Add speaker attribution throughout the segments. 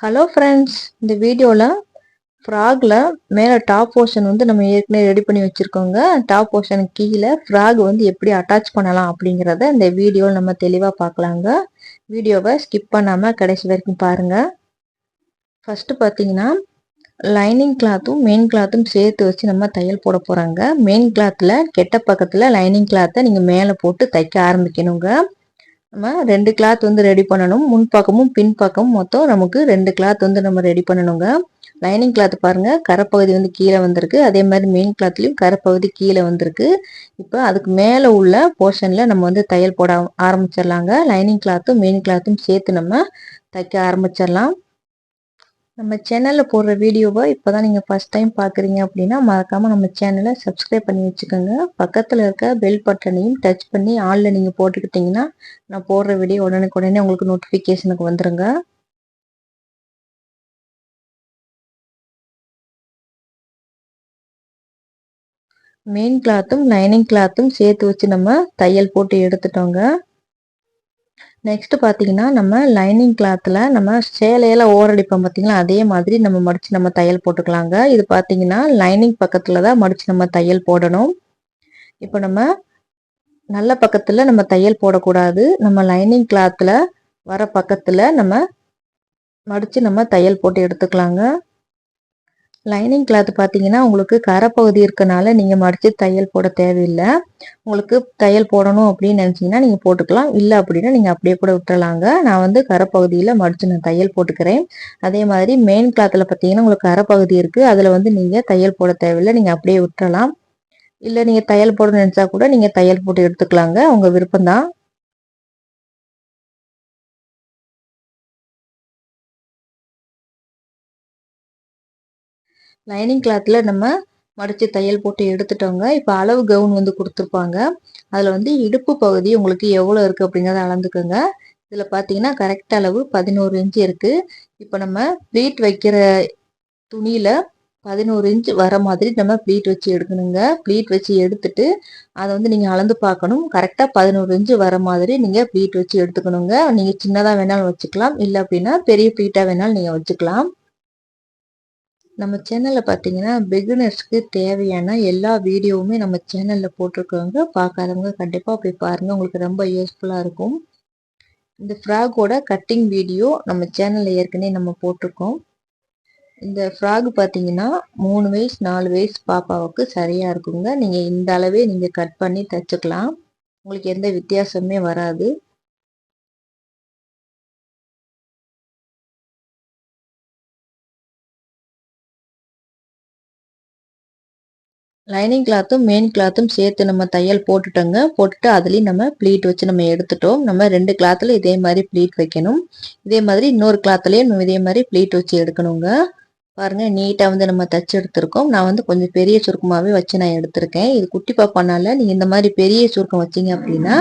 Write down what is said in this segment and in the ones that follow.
Speaker 1: Hello friends, இந்த வீடியோவில் fragile மேலே டாப் போர்ஷன் வந்து நம்ம ஏற்கனவே ரெடி பண்ணி வச்சுருக்கோங்க. டாப் போர்ஷனுக்கு கீழே ஃப்ராக் வந்து எப்படி அட்டாச் பண்ணலாம் அப்படிங்கிறத இந்த வீடியோவில் நம்ம தெளிவாக பார்க்கலாங்க. வீடியோவை ஸ்கிப் பண்ணாமல் கடைசி வரைக்கும் பாருங்கள். ஃபஸ்ட்டு பார்த்தீங்கன்னா லைனிங் கிளாத்தும் மெயின் கிளாத்தும் சேர்த்து வச்சு நம்ம தையல் போட போகிறாங்க. மெயின் கிளாத்தில் கெட்ட பக்கத்தில் லைனிங் கிளாத்தை நீங்கள் மேலே போட்டு தைக்க ஆரம்பிக்கணுங்க. நம்ம 2 கிளாத் வந்து ரெடி பண்ணணும். முன்பக்கமும் பின்பக்கமும் மொத்தம் நமக்கு 2 கிளாத் வந்து நம்ம ரெடி பண்ணணுங்க. லைனிங் கிளாத் பாருங்க, கரைப்பகுதி வந்து கீழே வந்திருக்கு. அதே மாதிரி மெயின் கிளாத்லயும் கரைப்பகுதி கீழே வந்திருக்கு. இப்போ அதுக்கு மேலே உள்ள போர்ஷன்ல நம்ம வந்து தையல் போட ஆரம்பிச்சிடலாங்க. லைனிங் கிளாத்தும் மெயின் கிளாத்தும் சேர்த்து நம்ம தைக்க ஆரம்பிச்சிடலாம். நம்ம சேனல்ல போடுற வீடியோவை இப்போதான் நீங்க ஃபர்ஸ்ட் டைம் பாக்குறீங்க அப்படின்னா மறக்காம நம்ம சேனலை சப்ஸ்கிரைப் பண்ணி வச்சுக்கோங்க. பக்கத்துல இருக்க பெல் பட்டனையும் டச் பண்ணி ஆல்ல நீங்க போட்டுக்கிட்டீங்கன்னா நான் போடுற வீடியோ உடனுக்குடனே உங்களுக்கு நோட்டிபிகேஷனுக்கு வந்துருங்க. மெயின் கிளாத்தும் லைனிங் கிளாத்தும் சேர்த்து வச்சு நம்ம தையல் போட்டு எடுத்துட்டோங்க. நெக்ஸ்ட் பாத்தீங்கன்னா நம்ம லைனிங் கிளாத்ல நம்ம சேலையில ஓரடிப்போம் பாத்தீங்களா, அதே மாதிரி நம்ம மடிச்சு நம்ம தையல் போட்டுக்கலாங்க. இது பாத்தீங்கன்னா லைனிங் பக்கத்துல தான் மடிச்சு நம்ம தையல் போடணும். இப்போ நம்ம நல்ல பக்கத்துல நம்ம தையல் போடக்கூடாது. நம்ம லைனிங் கிளாத்ல வர பக்கத்துல நம்ம மடிச்சு நம்ம தையல் போட்டு எடுத்துக்கலாங்க. லைனிங் கிளாத் பார்த்தீங்கன்னா உங்களுக்கு கரைப்பகுதி இருக்கனால நீங்க மடிச்சு தையல் போட தேவையில்லை. உங்களுக்கு தையல் போடணும் அப்படின்னு நினைச்சீங்கன்னா நீங்க போட்டுக்கலாம். இல்லை அப்படின்னா நீங்க அப்படியே கூட விட்டுறலாங்க. நான் வந்து கரைப்பகுதியில மடிச்சு நான் தையல் போட்டுக்கிறேன். அதே மாதிரி மெயின் கிளாத்ல பார்த்தீங்கன்னா உங்களுக்கு கரைப்பகுதி இருக்கு, அதுல வந்து நீங்க தையல் போட தேவையில்லை, நீங்க அப்படியே விட்டுறலாம். இல்லை நீங்க தையல் போட நினைச்சா கூட நீங்க தையல் போட்டு எடுத்துக்கலாங்க, உங்க விருப்பம்தான். லைனிங் கிளாத்ல நம்ம மடிச்சு தையல் போட்டு எடுத்துட்டோங்க. இப்போ அளவு கவுன் வந்து கொடுத்துருப்பாங்க. அதில் வந்து இடுப்பு பகுதி உங்களுக்கு எவ்வளோ இருக்குது அப்படிங்கிறத அளந்துக்கோங்க. இதில் பார்த்தீங்கன்னா கரெக்ட் அளவு 11 இன்ச்சு இருக்குது. இப்போ நம்ம ப்ளீட் வைக்கிற துணியில் 11 இன்ச் வர மாதிரி நம்ம ப்ளீட் வச்சு எடுக்கணுங்க. ப்ளீட் வச்சு எடுத்துட்டு அதை வந்து நீங்கள் அளந்து பார்க்கணும். கரெக்டாக 11 இன்ச்சு வர மாதிரி நீங்கள் ப்ளீட் வச்சு எடுத்துக்கணுங்க. நீங்கள் சின்னதாக வேணாலும் வச்சுக்கலாம், இல்லை அப்படின்னா பெரிய ப்ளீட்டாக வேணாலும் நீங்கள் வச்சுக்கலாம். நம்ம சேனல்ல பார்த்தீங்கன்னா பிகினர்ஸ்க்கு தேவையான எல்லா வீடியோவுமே நம்ம சேனல்ல போட்டிருக்கோங்க. பார்க்காதவங்க கண்டிப்பாக போய் பாருங்க, உங்களுக்கு ரொம்ப யூஸ்ஃபுல்லாக இருக்கும். இந்த ஃப்ராகோட கட்டிங் வீடியோ நம்ம சேனல்ல ஏற்கனவே நம்ம போட்டிருக்கோம். இந்த ஃப்ராக் பார்த்தீங்கன்னா 3 வயசு 4 வயசு பாப்பாவுக்கு சரியா இருக்குங்க. நீங்க இந்த அளவே நீங்க கட் பண்ணி தச்சுக்கலாம், உங்களுக்கு எந்த வித்தியாசமே வராது. லைனிங் கிளாத்தும் மெயின் கிளாத்தும் சேர்த்து நம்ம தையல் போட்டுட்டோங்க. போட்டுட்டு அதுலேயும் நம்ம ப்ளீட் வச்சு நம்ம எடுத்துட்டோம். நம்ம 2 கிளாத்தில் இதே மாதிரி ப்ளீட் வைக்கணும். இதே மாதிரி இன்னொரு கிளாத்துலேயும் நம்ம இதே மாதிரி ப்ளீட் வச்சு எடுக்கணுங்க. பாருங்க, நீட்டாக வந்து நம்ம தச்சு எடுத்திருக்கோம். நான் வந்து கொஞ்சம் பெரிய சுருக்கமாகவே வச்சு நான் எடுத்திருக்கேன். இது குட்டி பாப்பானால நீங்கள் இந்த மாதிரி பெரிய சுருக்கம் வச்சிங்க அப்படின்னா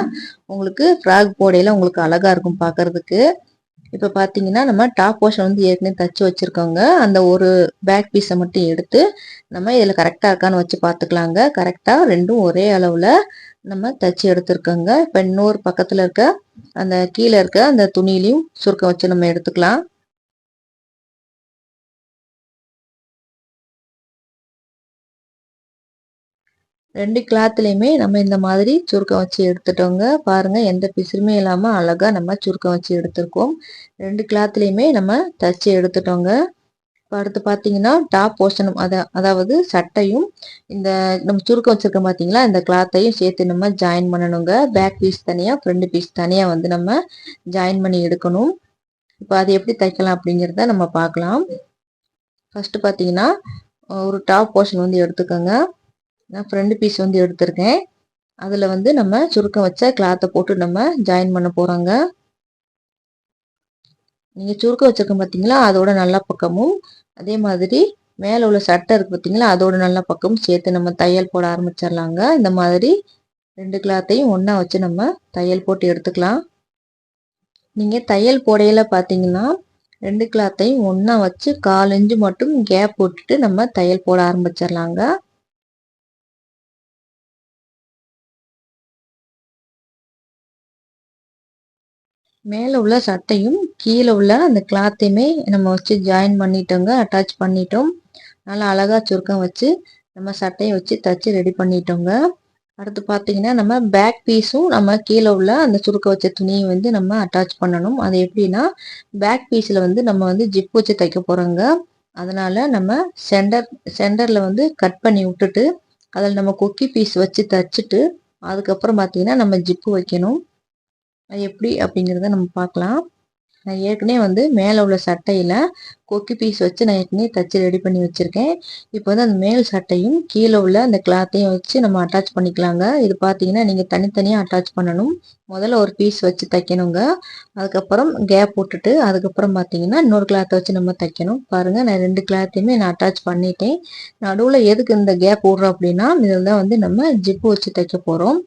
Speaker 1: உங்களுக்கு ஃப்ராக் போடையில உங்களுக்கு அழகாக இருக்கும் பார்க்கறதுக்கு. இப்போ பார்த்தீங்கன்னா நம்ம டாப் போர்ஷன் வந்து ஏற்கனவே தச்சு வச்சுருக்கோங்க. அந்த ஒரு பேக் பீஸை மட்டும் எடுத்து நம்ம இதில் கரெக்டாக இருக்கான்னு வச்சு பார்த்துக்கலாங்க. கரெக்டாக ரெண்டும் ஒரே அளவில் நம்ம தச்சு எடுத்துருக்கோங்க. இப்போ இன்னொரு பக்கத்தில் இருக்க அந்த கீழே இருக்க அந்த துணியிலையும் சுருக்கம் வச்சு நம்ம எடுத்துக்கலாம். ரெண்டு கிளாத்லையுமே நம்ம இந்த மாதிரி சுருக்கம் வச்சு எடுத்துட்டோங்க. பாருங்க, எந்த பிசுறுமே இல்லாமல் அழகாக நம்ம சுருக்கம் வச்சு எடுத்திருக்கோம். 2 கிளாத்லையுமே நம்ம தச்சு எடுத்துட்டோங்க. இப்போ அடுத்து பார்த்தீங்கன்னா டாப் போர்ஷனும் அதாவது சட்டையும் இந்த நம்ம சுருக்கம் வச்சிருக்கோம் பார்த்தீங்களா, இந்த கிளாத்தையும் சேர்த்து நம்ம ஜாயின் பண்ணணுங்க. பேக் பீஸ் தனியாக ஃப்ரண்ட் பீஸ் தனியாக வந்து நம்ம ஜாயின் பண்ணி எடுக்கணும். இப்போ அது எப்படி தைக்கலாம் அப்படிங்கிறத நம்ம பார்க்கலாம். ஃபர்ஸ்ட் பார்த்தீங்கன்னா ஒரு டாப் போர்ஷன் வந்து எடுத்துக்கோங்க. நான் ஃப்ரண்ட் பீஸ் வந்து எடுத்திருக்கேன். அதில் வந்து நம்ம சுருக்கம் வச்ச கிளாத்தை போட்டு நம்ம ஜாயின் பண்ண போகிறோங்க. நீங்கள் சுருக்கம் வச்சிருக்க பார்த்தீங்களா, அதோட நல்ல பக்கமும் அதே மாதிரி மேலே உள்ள சட்டை இருக்கு பார்த்தீங்களா, அதோட நல்ல பக்கமும் சேர்த்து நம்ம தையல் போட ஆரம்பிச்சிடலாங்க. இந்த மாதிரி 2 கிளாத்தையும் ஒன்றா வச்சு நம்ம தையல் போட்டு எடுத்துக்கலாம். நீங்கள் தையல் போடையில பார்த்தீங்கன்னா 2 கிளாத்தையும் ஒன்றா வச்சு 1/4 இன்ச்சு மட்டும் கேப் போட்டுட்டு நம்ம தையல் போட ஆரம்பிச்சிடலாங்க. மேலே உள்ள சட்டையும் கீழே உள்ள அந்த கிளாத்தையுமே நம்ம வச்சு ஜாயின் பண்ணிட்டோங்க, அட்டாச் பண்ணிட்டோம். நல்லா அழகா சுருக்கம் வச்சு நம்ம சட்டையை வச்சு தச்சு ரெடி பண்ணிட்டோங்க. அடுத்து பார்த்தீங்கன்னா நம்ம பேக் பீஸும் நம்ம கீழே உள்ள அந்த சுருக்க வச்ச துணியை வந்து நம்ம அட்டாச் பண்ணணும். அது எப்படின்னா பேக் பீஸில் வந்து நம்ம வந்து ஜிப் வச்சு தைக்க போகிறோங்க. அதனால நம்ம சென்டரில் வந்து கட் பண்ணி விட்டுட்டு அதில் நம்ம கொக்கி பீஸ் வச்சு தச்சுட்டு அதுக்கப்புறம் பார்த்தீங்கன்னா நம்ம ஜிப்பு வைக்கணும். அது எப்படி அப்படிங்கிறத நம்ம பார்க்கலாம். நான் ஏற்கனவே வந்து மேலே உள்ள சட்டையில் கொக்கி பீஸ் வச்சு நான் ஏற்கனவே தச்சு ரெடி பண்ணி வச்சுருக்கேன். இப்போ வந்து அந்த மேல் சட்டையும் கீழே உள்ள அந்த கிளாத்தையும் வச்சு நம்ம அட்டாச் பண்ணிக்கலாங்க. இது பார்த்தீங்கன்னா நீங்கள் தனித்தனியாக அட்டாச் பண்ணணும். முதல்ல ஒரு பீஸ் வச்சு தைக்கணுங்க. அதுக்கப்புறம் கேப் விட்டுட்டு அதுக்கப்புறம் பார்த்தீங்கன்னா இன்னொரு கிளாத்தை வச்சு நம்ம தைக்கணும். பாருங்கள், நான் 2 கிளாத்தையுமே நான் அட்டாச் பண்ணிட்டேன். நடுவில் எதுக்கு இந்த கேப் விட்றோம் அப்படின்னா இதில் தான் வந்து நம்ம ஜிப்பு வச்சு தைக்க போகிறோம்.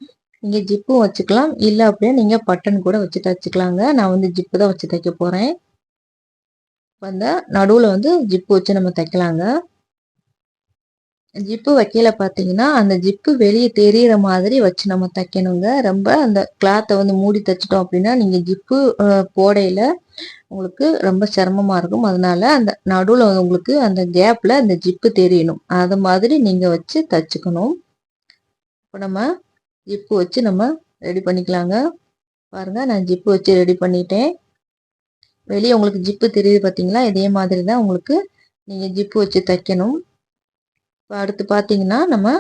Speaker 1: நீங்க ஜிப்பும் வச்சுக்கலாம், இல்ல அப்படின்னா நீங்க பட்டன் கூட வச்சு தைச்சுக்கலாங்க. நான் வந்து ஜிப்பு தான் வச்சு தைக்க போறேன். அந்த நடுவுல வந்து ஜிப்பு வச்சு நம்ம தைக்கலாங்க. ஜிப்பு வைக்கல பார்த்தீங்கன்னா அந்த ஜிப்பு வெளியே தெரியிற மாதிரி வச்சு நம்ம தைக்கணுங்க. ரொம்ப அந்த கிளாத்தை வந்து மூடி தைச்சிட்டோம் அப்படின்னா நீங்க ஜிப்பு போடையில உங்களுக்கு ரொம்ப சிரமமா இருக்கும். அதனால அந்த நடுவுல உங்களுக்கு அந்த கேப்ல அந்த ஜிப்பு தெரியணும். அது மாதிரி நீங்க வச்சு தைச்சுக்கணும். இப்போ நம்ம ஜிப்பு வச்சு நம்ம ரெடி பண்ணிக்கலாங்க. பாருங்க, நான் ஜிப்பு வச்சு ரெடி பண்ணிட்டேன். வெளியே உங்களுக்கு ஜிப்பு தெரியுது பார்த்தீங்களா? இதே மாதிரி தான் உங்களுக்கு நீங்கள் ஜிப்பு வச்சு தைக்கணும். இப்போ அடுத்து பார்த்தீங்கன்னா நம்ம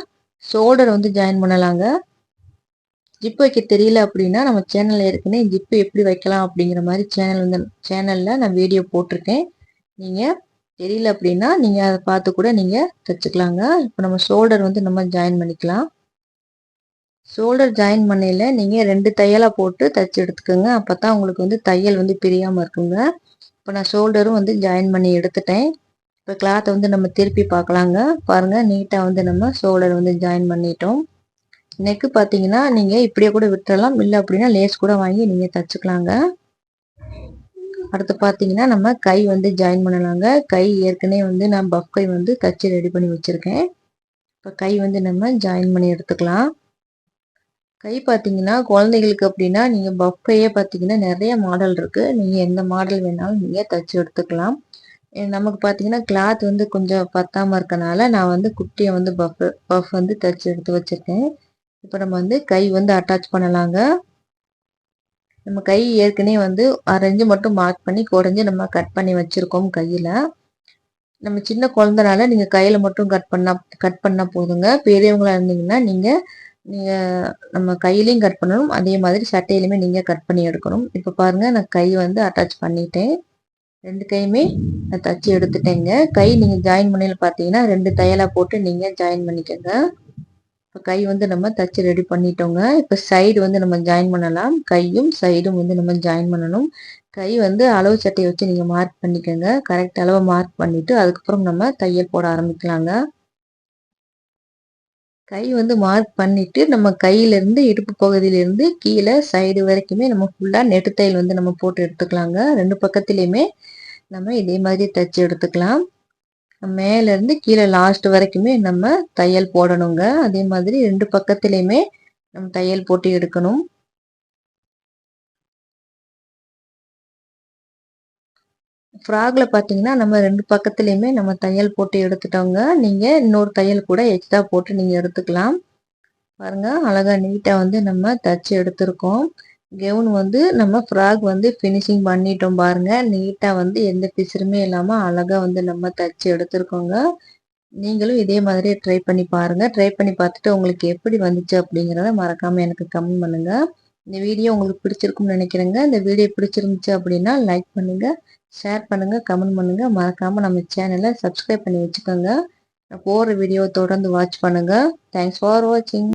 Speaker 1: ஷோல்டர் வந்து ஜாயின் பண்ணலாங்க. ஜிப்பு வைக்க தெரியல அப்படின்னா நம்ம சேனலில் ஏற்கனவே ஜிப்பு எப்படி வைக்கலாம் அப்படிங்கிற மாதிரி சேனலில் நான் வீடியோ போட்டிருக்கேன். நீங்கள் தெரியல அப்படின்னா நீங்கள் அதை பார்த்து கூட நீங்கள் தைச்சிக்கலாங்க. இப்போ நம்ம ஷோல்டர் வந்து நம்ம ஜாயின் பண்ணிக்கலாம். ஷோல்டர் ஜாயின் பண்ணையில் நீங்கள் 2 தையலாக போட்டு தைச்சி எடுத்துக்கோங்க. அப்போ தான் உங்களுக்கு வந்து தையல் வந்து பிரியாமல் இருக்குங்க. இப்போ நான் ஷோல்டரும் வந்து ஜாயின் பண்ணி எடுத்துட்டேன். இப்போ கிளாத்தை வந்து நம்ம திருப்பி பார்க்கலாங்க. பாருங்கள், நீட்டாக வந்து நம்ம ஷோல்டர் வந்து ஜாயின் பண்ணிட்டோம். நெக்கு பார்த்தீங்கன்னா நீங்கள் இப்படியே கூட விட்டுறலாம், இல்லை அப்படின்னா லேஸ் கூட வாங்கி நீங்கள் தைச்சிக்கலாங்க. அடுத்து பார்த்தீங்கன்னா நம்ம கை வந்து ஜாயின் பண்ணலாங்க. கை ஏற்கனவே வந்து நான் பஃப் கை வந்து தைச்சி ரெடி பண்ணி வச்சுருக்கேன். இப்போ கை வந்து நம்ம ஜாயின் பண்ணி எடுத்துக்கலாம். கை பார்த்தீங்கன்னா குழந்தைகளுக்கு அப்படின்னா நீங்கள் பஃப் கையே பார்த்தீங்கன்னா நிறைய மாடல் இருக்குது. நீங்கள் எந்த மாடல் வேணாலும் நீங்கள் தைச்சி எடுத்துக்கலாம். நமக்கு பார்த்தீங்கன்னா கிளாத் வந்து கொஞ்சம் பத்தாமல் இருக்கனால நான் வந்து குட்டியை வந்து பஃப் வந்து தைச்சி எடுத்து வச்சுருக்கேன். இப்போ நம்ம வந்து கை வந்து அட்டாச் பண்ணலாங்க. நம்ம கை ஏற்கனவே வந்து 1/2 இன்ச்சு மட்டும் மார்க் பண்ணி குறைஞ்சி நம்ம கட் பண்ணி வச்சுருக்கோம் கையில். நம்ம சின்ன குழந்தைனால நீங்கள் கையில் மட்டும் கட் பண்ணால் போதுங்க. பெரியவங்களாக இருந்தீங்கன்னா நீங்கள் நம்ம கையிலையும் கட் பண்ணணும், அதே மாதிரி சட்டையிலுமே நீங்கள் கட் பண்ணி எடுக்கணும். இப்போ பாருங்கள், நான் கை வந்து அட்டாச் பண்ணிட்டேன். 2 கையுமே நான் தச்சு எடுத்துட்டேங்க. கை நீங்கள் ஜாயின் பண்ணையில் பார்த்தீங்கன்னா 2 தையலாக போட்டு நீங்கள் ஜாயின் பண்ணிக்கோங்க. இப்போ கை வந்து நம்ம தச்சு ரெடி பண்ணிட்டோங்க. இப்போ சைடு வந்து நம்ம ஜாயின் பண்ணலாம். கையும் சைடும் வந்து நம்ம ஜாயின் பண்ணணும். கை வந்து அளவு சட்டையை வச்சு நீங்கள் மார்க் பண்ணிக்கோங்க. கரெக்ட் அளவை மார்க் பண்ணிவிட்டு அதுக்கப்புறம் நம்ம தையல் போட ஆரம்பிக்கலாங்க. கை வந்து மார்க் பண்ணிட்டு நம்ம கையிலேருந்து இடுப்பு பகுதியிலேருந்து கீழே சைடு வரைக்குமே நம்ம ஃபுல்லாக நெட்டு தையல் வந்து நம்ம போட்டு எடுத்துக்கலாங்க. 2 பக்கத்துலேயுமே நம்ம இதே மாதிரி தைச்சி எடுத்துக்கலாம். மேலேருந்து கீழே லாஸ்ட் வரைக்குமே நம்ம தையல் போடணுங்க. அதே மாதிரி 2 பக்கத்துலேயுமே நம்ம தையல் போட்டு எடுக்கணும். ஃப்ராக்ல பார்த்தீங்கன்னா நம்ம 2 பக்கத்துலேயுமே நம்ம தையல் போட்டு எடுத்துட்டோங்க. நீங்கள் இன்னொரு தையல் கூட எக்ஸ்ட்ரா போட்டு நீங்கள் எடுத்துக்கலாம். பாருங்க, அழகா நீட்டாக வந்து நம்ம தச்சு எடுத்திருக்கோம். கெவுன் வந்து நம்ம ஃப்ராக் வந்து ஃபினிஷிங் பண்ணிட்டோம் பாருங்க. நீட்டாக வந்து எந்த பிசுறுமே இல்லாமல் அழகாக வந்து நம்ம தச்சு எடுத்திருக்கோங்க. நீங்களும் இதே மாதிரியே ட்ரை பண்ணி பாருங்க. ட்ரை பண்ணி பார்த்துட்டு உங்களுக்கு எப்படி வந்துச்சு அப்படிங்கிறத மறக்காமல் எனக்கு கமெண்ட் பண்ணுங்க. இந்த வீடியோ உங்களுக்கு பிடிச்சிருக்கும்னு நினைக்கிறேங்க. இந்த வீடியோ பிடிச்சிருந்துச்சு அப்படின்னா லைக் பண்ணுங்க, ஷேர் பண்ணுங்க, கமெண்ட் பண்ணுங்க. மறக்காமல் நம்ம சேனலை சப்ஸ்கிரைப் பண்ணி வச்சுக்கோங்க. போடுற வீடியோ தொடர்ந்து வாட்ச் பண்ணுங்க. தேங்க்ஸ் ஃபார் வாட்சிங்.